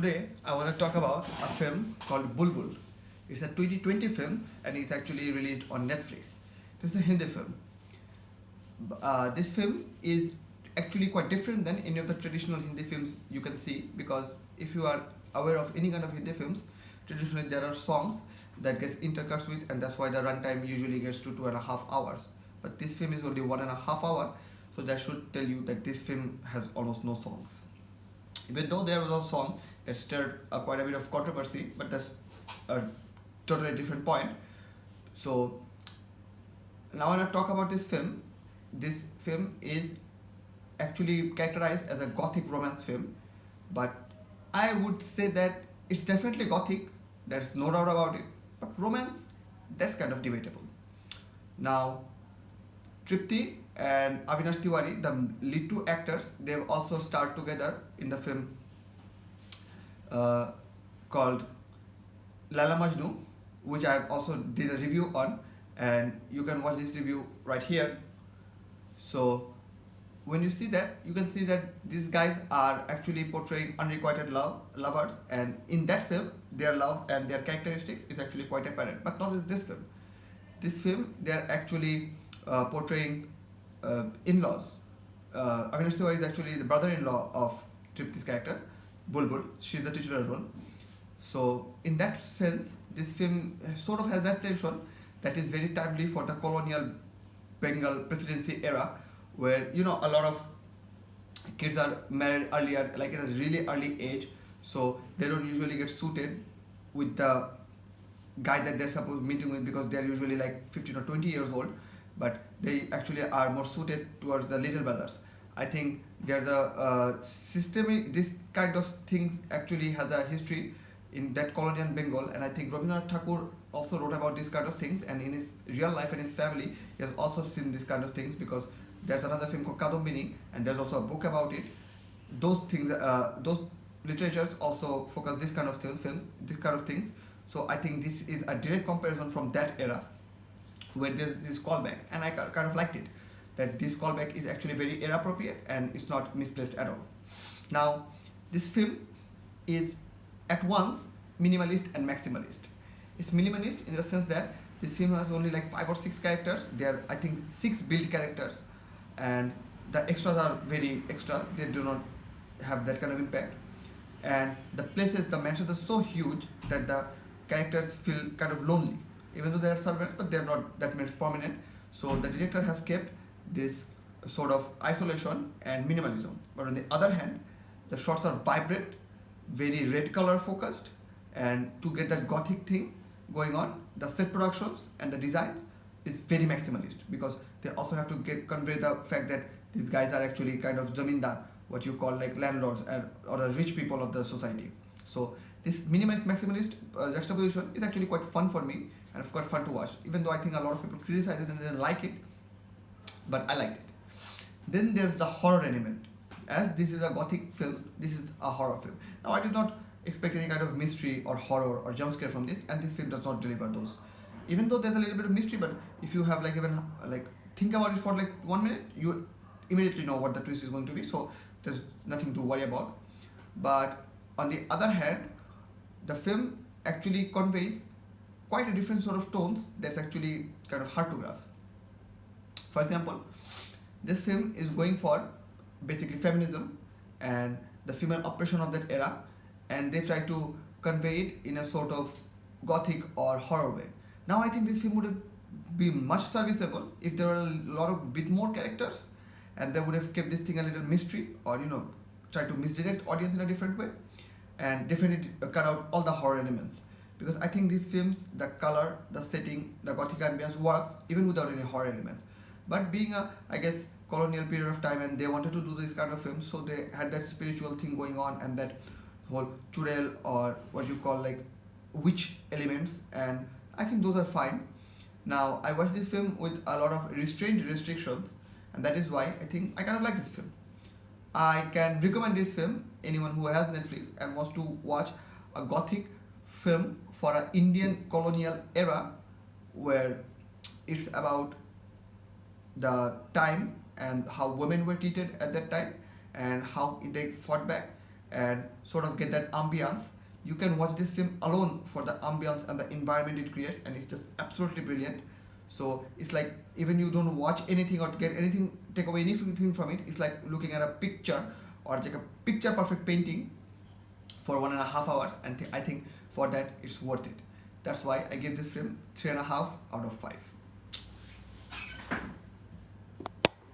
Today I want to talk about a film called Bulbul. It's a 2020 film and it's actually released on Netflix. This is a Hindi film. This film is actually quite different than any of the traditional Hindi films you can see, because if you are aware of any kind of Hindi films, traditionally there are songs that gets intercut with, and that's why the runtime usually gets to 2.5 hours. But this film is only 1.5 hour, so that should tell you that this film has almost no songs. Even though there was a song that stirred quite a bit of controversy, but that's a totally different point. So now when I talk about this film is actually characterized as a gothic romance film, but I would say that it's definitely gothic, there's no doubt about it, but romance, that's kind of debatable. Now, Tripti and Avinash Tiwari, the lead two actors, they've also starred together in the film uh, called Lala Majnu, which I have also did a review on, and you can watch this review right here. So when you see that, you can see that these guys are actually portraying unrequited lovers, and in that film, their love and their characteristics is actually quite apparent. But not in this film. This film, they are actually portraying in-laws. Avinash Tiwari is actually the brother-in-law of Tripti's character, Bulbul. She's the titular role. So in that sense, this film sort of has that tension that is very timely for the colonial Bengal presidency era, where a lot of kids are married earlier, like in a really early age, so they don't usually get suited with the guy that they're supposed meeting with, because they're usually like 15 or 20 years old, but they actually are more suited towards the little brothers. I think there's a systemic, this kind of things actually has a history in that colonial Bengal, and I think Rabindranath Tagore also wrote about these kind of things, and in his real life and his family, he has also seen these kind of things, because there's another film called Kadombini, and there's also a book about it. Those things, those literatures also focus this kind of this kind of things. So I think this is a direct comparison from that era, where there's this callback, and I kind of liked it, that this callback is actually very era appropriate and it's not misplaced at all. Now, this film is at once minimalist and maximalist. It's minimalist in the sense that this film has only like 5 or 6 characters. There are, I think, 6 build characters, and the extras are very extra. They do not have that kind of impact. And the places, the mansions are so huge that the characters feel kind of lonely, even though they are servants, but they're not that much prominent. So the director has kept this sort of isolation and minimalism. But on the other hand, the shots are vibrant, very red color focused, and to get that gothic thing going on, the set productions and the designs is very maximalist, because they also have to convey the fact that these guys are actually kind of zamindar, what you call like landlords or the rich people of the society. So this minimalist maximalist juxtaposition is actually quite fun for me, and it's quite fun to watch, even though I think a lot of people criticize it and didn't like it, but I liked it. Then there's the horror element. As this is a gothic film, this is a horror film. Now I did not expect any kind of mystery or horror or jump scare from this, and this film does not deliver those. Even though there's a little bit of mystery, but if you have like even like think about it for like 1 minute, you immediately know what the twist is going to be. So there's nothing to worry about. But on the other hand, the film actually conveys quite a different sort of tones that's actually kind of hard to grasp. For example, this film is going for basically feminism and the female oppression of that era, and they try to convey it in a sort of gothic or horror way. Now I think this film would have been much serviceable if there were a lot of bit more characters, and they would have kept this thing a little mystery, or try to misdirect audience in a different way, and definitely cut out all the horror elements, because I think these films, the color, the setting, the gothic ambience works even without any horror elements. But being a, I guess, colonial period of time, and they wanted to do this kind of films, so they had that spiritual thing going on, and that whole churel, or what you call like witch elements, and I think those are fine. Now I watched this film with a lot of restrictions, and that is why I think I kind of like this film. I can recommend this film anyone who has Netflix and wants to watch a gothic film for an Indian colonial era, where it's about the time and how women were treated at that time and how they fought back. and sort of get that ambience. You can watch this film alone for the ambience and the environment it creates, and it's just absolutely brilliant. So it's like even you don't watch anything or get anything, take away anything from it. It's like looking at a picture or like a picture perfect painting for 1.5 hours, and I think for that it's worth it. That's why I give this film 3.5 out of 5.